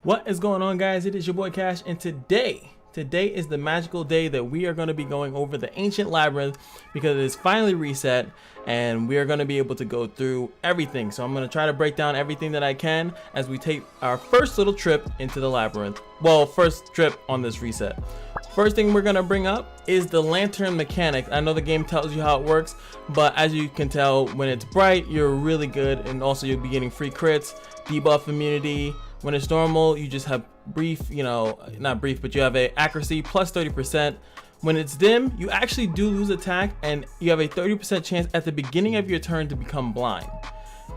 What is going on, guys? It is your boy Cash, and today is the magical day that we are going to be going over the ancient labyrinth because it is finally reset and we are going to be able to go through everything. So I'm going to try to break down everything that I can as we take our first little trip into the labyrinth. Well, first trip on this reset. First thing we're going to bring up is the lantern mechanic. I know the game tells you how it works, but as you can tell, when it's bright, you're really good, and also you'll be getting free crits, debuff immunity. When it's normal, you just have brief, not brief, but you have a accuracy plus 30%. When it's dim, you actually do lose attack, and you have a 30% chance at the beginning of your turn to become blind.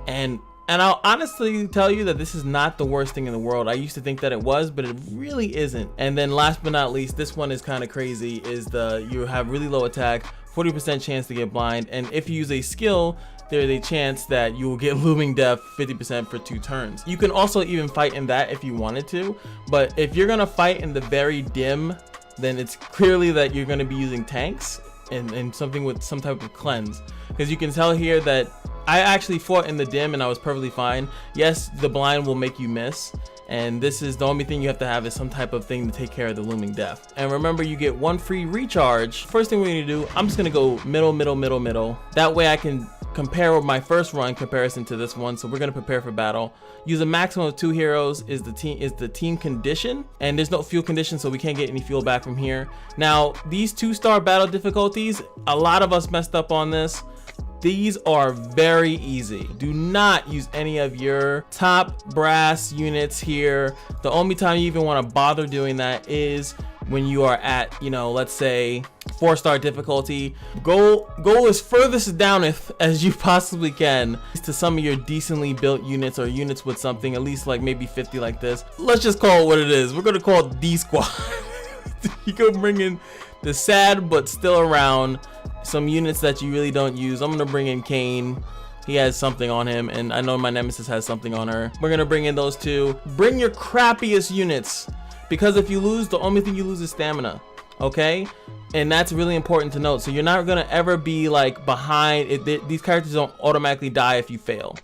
And I'll honestly tell you that this is not the worst thing in the world. I used to think that it was, but it really isn't. And then last but not least, this one is kind of crazy, is you have really low attack, 40% chance to get blind, and if you use a skill, there's a chance that you will get looming death 50% for 2 turns. You can also even fight in that if you wanted to, but if you're gonna fight in the very dim, then it's clearly that you're gonna be using tanks and something with some type of cleanse. Because you can tell here that I actually fought in the dim and I was perfectly fine. Yes, the blind will make you miss, and this is the only thing you have to have is some type of thing to take care of the looming death. And remember, you get 1 free recharge. First thing we need to do, I'm just gonna go middle. That way I can compare with my first run comparison to this one. So we're gonna prepare for battle. Use a maximum of 2 heroes is the team condition, and there's no fuel condition, so we can't get any fuel back from here. Now these 2-star battle difficulties, a lot of us messed up on this. These are very easy. Do not use any of your top brass units here. The only time you even want to bother doing that is when you are at, let's say 4-star difficulty. Go as furthest down as you possibly can to some of your decently built units, or units with something at least like maybe 50 like this. Let's just call it what it is. We're gonna call it D squad. You can bring in the sad but still around some units that you really don't use. I'm gonna bring in Kane. He has something on him, and I know my nemesis has something on her. We're gonna bring in those 2. Bring your crappiest units, because if you lose, the only thing you lose is stamina, okay? And that's really important to note. So you're not gonna ever be like behind. These characters don't automatically die if you fail.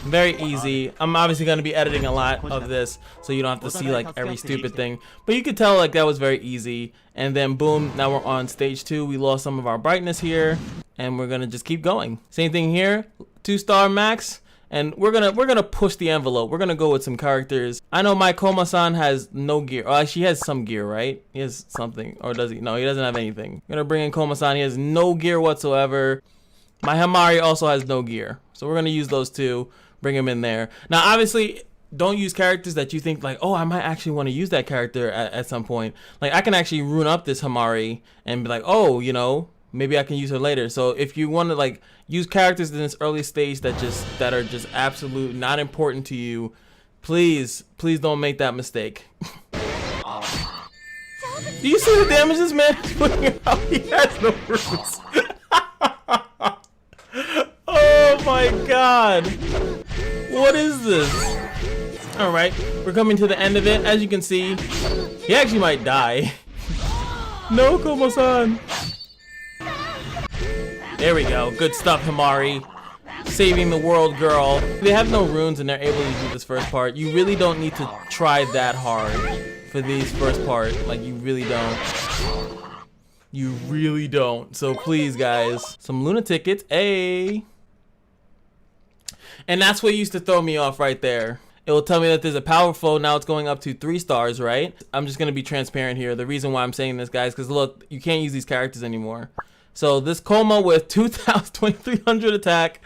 Very easy. I'm obviously going to be editing a lot of this, so you don't have to see like every stupid thing, but you could tell like that was very easy. And then boom, now we're on stage 2. We lost some of our brightness here, and we're gonna just keep going. Same thing here, 2-star max, and we're gonna push the envelope. We're gonna go with some characters. I know my Koma-san has no gear. Oh, actually, he has some gear, right? He has something, or does he? No, he doesn't have anything. I'm gonna bring in Koma-san. He has no gear whatsoever. My Hamari also has no gear, so we're gonna use those 2. Bring him in there. Now, obviously, don't use characters that you think like, oh, I might actually want to use that character at some point. Like, I can actually rune up this Hamari and be like, oh, maybe I can use her later. So if you want to like use characters in this early stage that are just absolute not important to you, please don't make that mistake. Do you see the damage this man is putting out? He has no runes. Oh my god. What is this? Alright, we're coming to the end of it. As you can see, he actually might die. No, Komo-san. There we go. Good stuff, Hamari. Saving the world, girl. They have no runes and they're able to do this first part. You really don't need to try that hard for these first part. Like, you really don't. You really don't. So please, guys. Some Luna tickets. Hey. And that's what used to throw me off right there. It will tell me that there's a power flow. Now it's going up to 3 stars, right? I'm just going to be transparent here. The reason why I'm saying this, guys, because look, you can't use these characters anymore. So this Koma with 2,300 attack,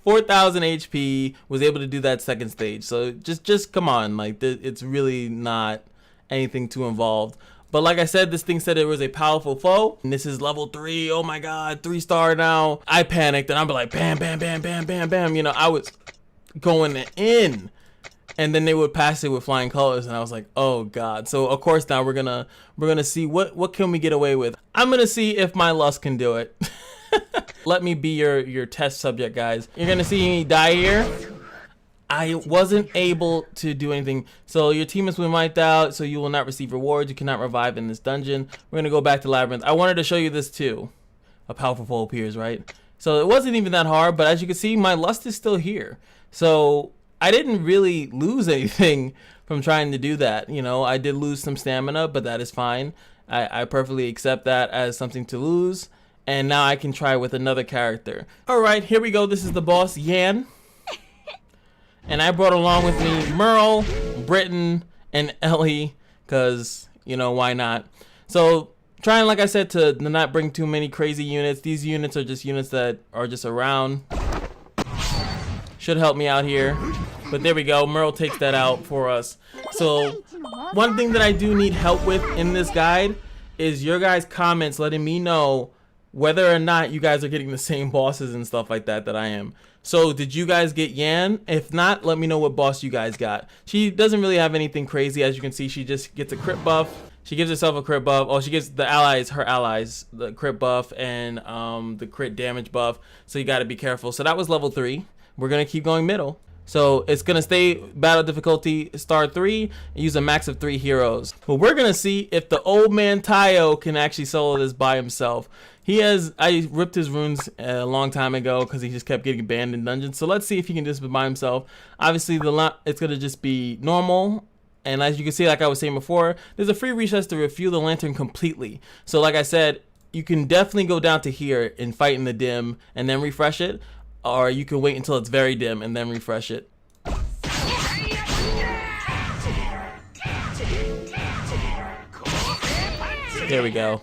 4,000 HP was able to do that second stage. So just come on. Like, it's really not anything too involved. But like I said, this thing said it was a powerful foe. And this is level 3. Oh my god, 3-star now. I panicked and I'm like, bam, bam, bam, bam, bam, bam. I was going in. And then they would pass it with flying colors, and I was like, oh god. So of course now we're gonna see what can we get away with. I'm gonna see if my lust can do it. Let me be your test subject, guys. You're gonna see me die here. I wasn't able to do anything. So your team has been wiped out, so you will not receive rewards. You cannot revive in this dungeon. We're gonna go back to Labyrinth. I wanted to show you this too. A powerful foe appears, right? So it wasn't even that hard, but as you can see, my lust is still here. So I didn't really lose anything from trying to do that. You know, I did lose some stamina, but that is fine. I perfectly accept that as something to lose. And now I can try with another character. All right, here we go. This is the boss, Yan. And I brought along with me Merle, Britton, and Ellie, because, you know, why not? So trying, like I said, to not bring too many crazy units. These units are just units that are just around. Should help me out here. But there we go. Merle takes that out for us. So one thing that I do need help with in this guide is your guys' comments letting me know whether or not you guys are getting the same bosses and stuff like that I am. So did you guys get Yan? If not, let me know what boss you guys got. She doesn't really have anything crazy. As you can see, she just gets a crit buff. She gives herself a crit buff. Oh, she gives the allies, her allies, the crit buff and the crit damage buff. So you got to be careful. So that was level 3. We're going to keep going middle. So it's going to stay battle difficulty star 3 and use a max of 3 heroes. But we're going to see if the old man Tayo can actually solo this by himself. I ripped his runes a long time ago because he just kept getting banned in dungeons. So let's see if he can just be by himself. Obviously, it's going to just be normal. And as you can see, like I was saying before, there's a free recess to refuel the lantern completely. So like I said, you can definitely go down to here and fight in the dim and then refresh it. Or you can wait until it's very dim and then refresh it. There we go.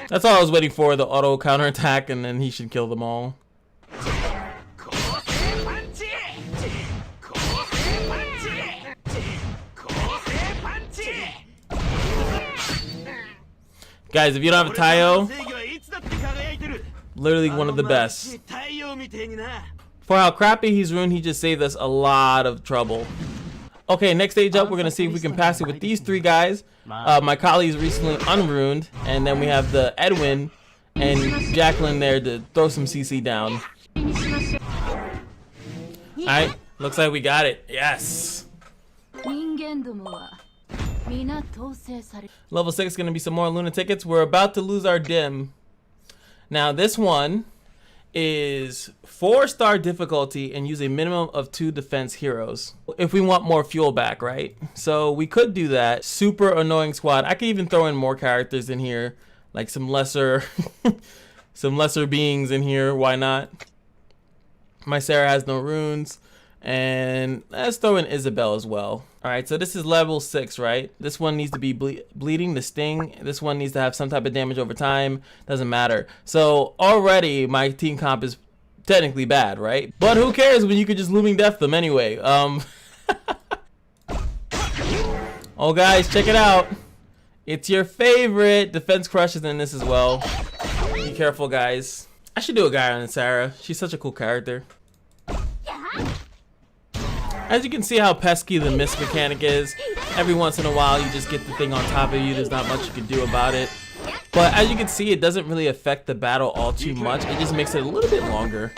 That's all I was waiting for, the auto counterattack, and then he should kill them all. Guys, if you don't have a Tayo, literally one of the best. For how crappy he's ruined, he just saved us a lot of trouble. Okay, next stage up, we're going to see if we can pass it with these 3 guys. My colleagues recently unruined, and then we have the Edwin and Jacqueline there to throw some CC down. Alright, looks like we got it. Yes! Level 6 is going to be some more Luna tickets. We're about to lose our dim. Now this one is 4-star difficulty and use a minimum of 2 defense heroes if we want more fuel back, right? So we could do that. Super annoying squad. I could even throw in more characters in here, like some lesser some lesser beings in here. Why not? My Sarah has no runes. And let's throw in Isabel as well. Alright, so this is level 6, right? This one needs to be bleeding, the sting. This one needs to have some type of damage over time. Doesn't matter. So already my team comp is technically bad, right? But who cares when you could just Looming Death them anyway. Oh guys, check it out. It's your favorite. Defense Crush is in this as well. Be careful, guys. I should do a guy on Sarah. She's such a cool character. As you can see how pesky the mist mechanic is. Every once in a while you just get the thing on top of you. There's not much you can do about it. But as you can see, it doesn't really affect the battle all too much. It just makes it a little bit longer.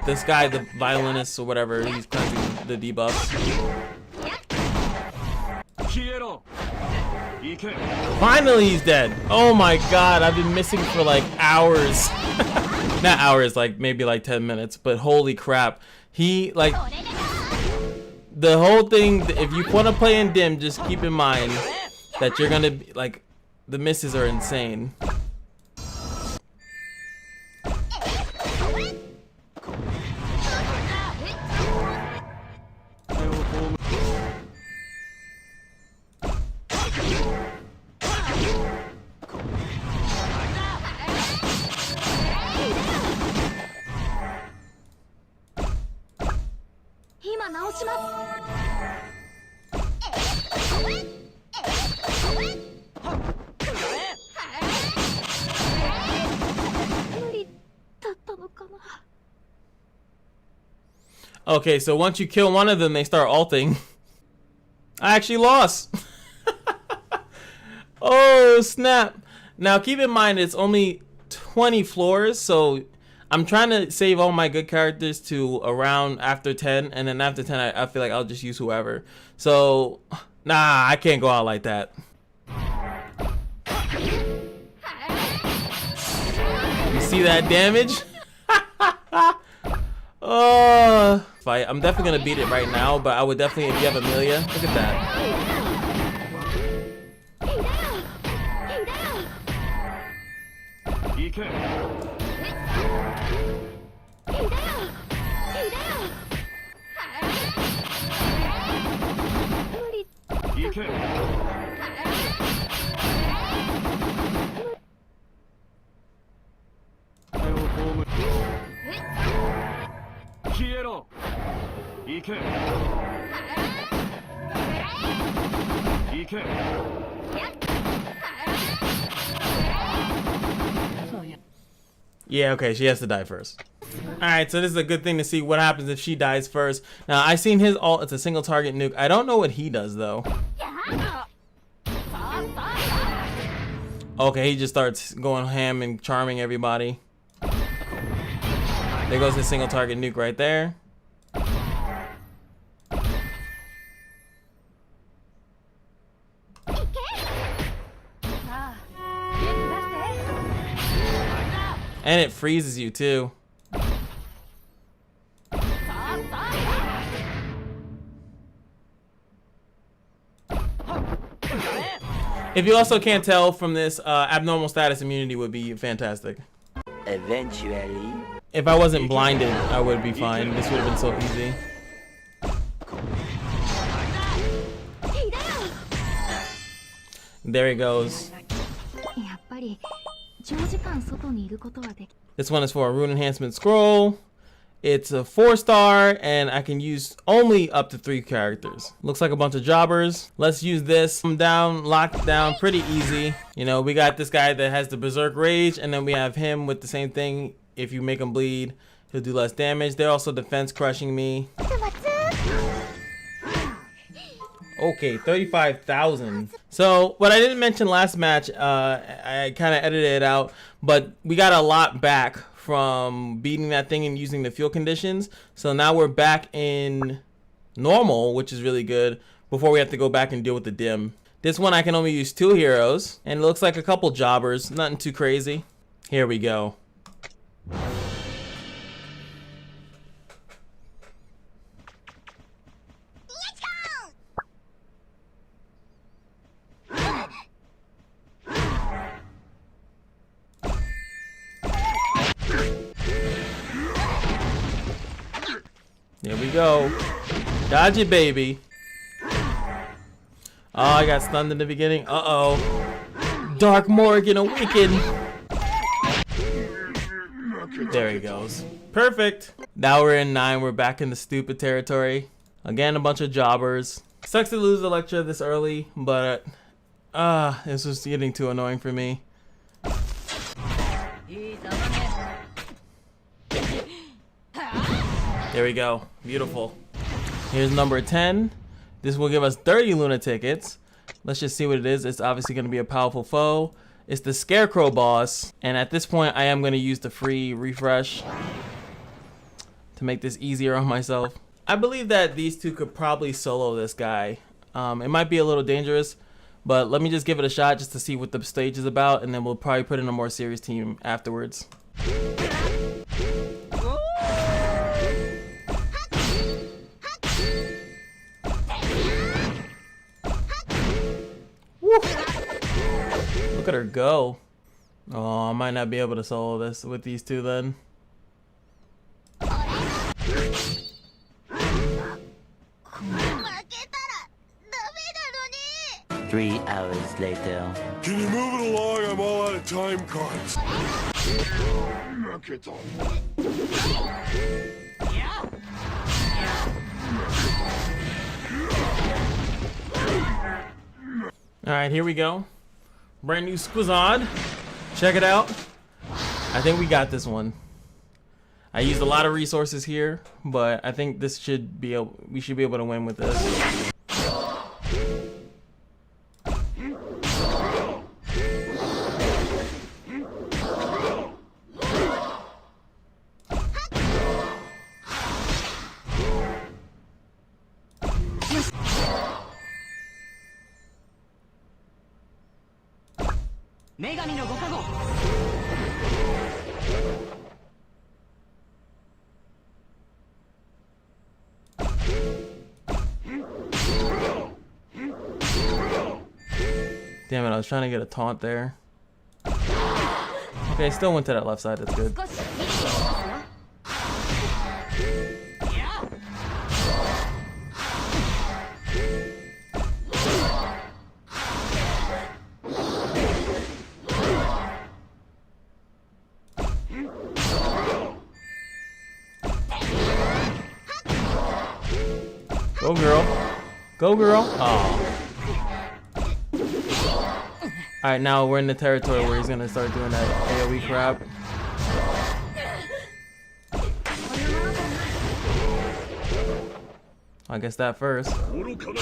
This guy, the violinist or whatever, he's cleansing the debuffs. Finally he's dead. Oh my god, I've been missing for like hours. Not hours, like maybe like 10 minutes, but holy crap. He, like, the whole thing, if you want to play in dim, just keep in mind that you're gonna be, like, the misses are insane. Okay, so once you kill one of them, they start ulting. I actually lost. Oh, snap. Now, keep in mind, it's only 20 floors, so I'm trying to save all my good characters to around after 10, and then after 10, I feel like I'll just use whoever. So, nah, I can't go out like that. see that damage? Oh, fight. I'm definitely gonna beat it right now, but I would definitely, if you have Amelia, look at that. Yeah, okay, she has to die first. Alright, so this is a good thing to see what happens if she dies first. Now, I've seen his ult, it's a single target nuke. I don't know what he does, though. Okay, he just starts going ham and charming everybody. There goes his single target nuke right there. And it freezes you too. If you also can't tell from this, abnormal status immunity would be fantastic. Eventually. If I wasn't blinded, I would be fine. This would have been so easy. There he goes. This one is for a rune enhancement scroll. It's a 4-star and I can use only up to 3 characters. Looks like a bunch of jobbers. Let's use this. I'm down, locked down, pretty easy. You know, we got this guy that has the berserk rage, and then we have him with the same thing. If you make him bleed, he'll do less damage. They're also defense crushing me. Okay, 35,000. So what I didn't mention last match, I kind of edited it out, but we got a lot back from beating that thing and using the fuel conditions. So now we're back in normal, which is really good, before we have to go back and deal with the dim. This one I can only use 2 heroes, and it looks like a couple jobbers, nothing too crazy. Here we go. There we go. Dodge it, baby. Oh, I got stunned in the beginning. Uh-oh. Dark Morgan awaken. There he goes. Perfect. Now we're in 9. We're back in the stupid territory. Again, a bunch of jobbers. Sucks to lose Electra this early, but this was getting too annoying for me. There we go. Beautiful. Here's number 10. This will give us 30 Luna tickets. Let's just see what it is. It's obviously going to be a powerful foe. It's the Scarecrow boss. And at this point, I am going to use the free refresh to make this easier on myself. I believe that these two could probably solo this guy. It might be a little dangerous, but let me just give it a shot just to see what the stage is about, and then we'll probably put in a more serious team afterwards. Look at her go. Oh, I might not be able to solo this with these two then. 3 hours later. Can you move it along? I'm all out of time cards. Alright, here we go. Brand new Squizard. Check it out. I think we got this one. I used a lot of resources here, but I think this should be we should be able to win with this. Damn it, I was trying to get a taunt there. Okay, still went to that left side, that's good. Go girl. Go girl. Oh. Alright, now we're in the territory where he's gonna start doing that AoE crap. I guess that first. There we go,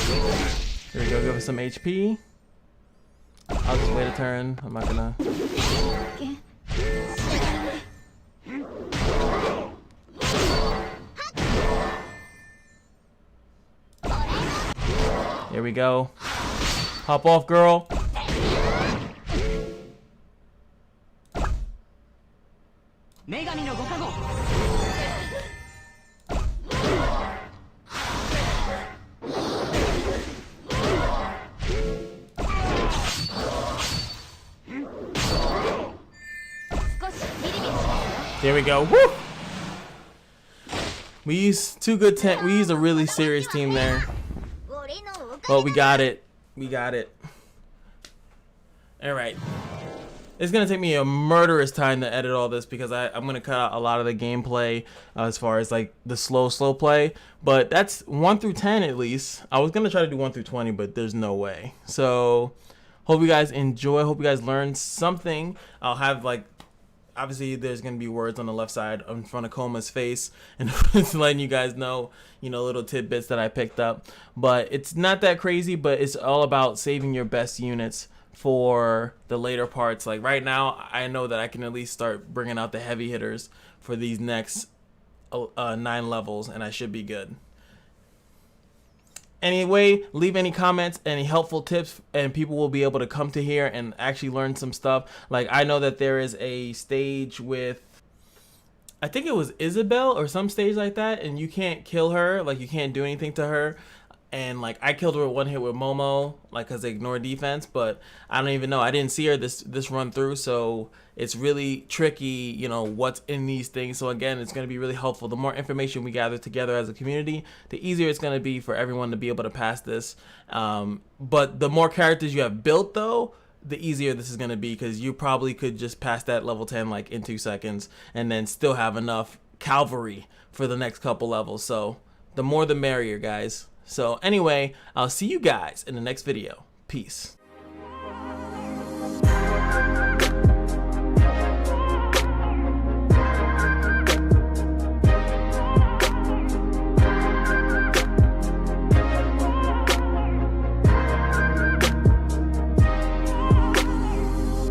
give us some HP. I'll just wait a turn. I'm not gonna. Here we go. Hop off, girl. There we go. Woo! We used two good we used a really serious team there. But we got it. We got it. Alright. It's going to take me a murderous time to edit all this because I'm going to cut out a lot of the gameplay as far as like the slow play. But that's 1 through 10 at least. I was going to try to do 1 through 20, but there's no way. So hope you guys enjoy. Hope you guys learned something. I'll have like, obviously there's going to be words on the left side in front of Koma's face and letting you guys know, you know, little tidbits that I picked up. But it's not that crazy, but it's all about saving your best units for the later parts. Like right now, I know that I can at least start bringing out the heavy hitters for these next 9 levels, and I should be good. Anyway, leave any comments, any helpful tips, and people will be able to come to here and actually learn some stuff. Like I know that there is a stage with, I think it was Isabel or some stage like that, and you can't kill her, like you can't do anything to her. And like I killed her with 1 hit with Momo, like cause they ignore defense, but I don't even know. I didn't see her this run through, so it's really tricky, you know, what's in these things. So again, it's gonna be really helpful. The more information we gather together as a community, the easier it's gonna be for everyone to be able to pass this. But the more characters you have built though, the easier this is gonna be, because you probably could just pass that level 10 like in 2 seconds and then still have enough cavalry for the next couple levels. So the more the merrier, guys. So anyway, I'll see you guys in the next video. Peace.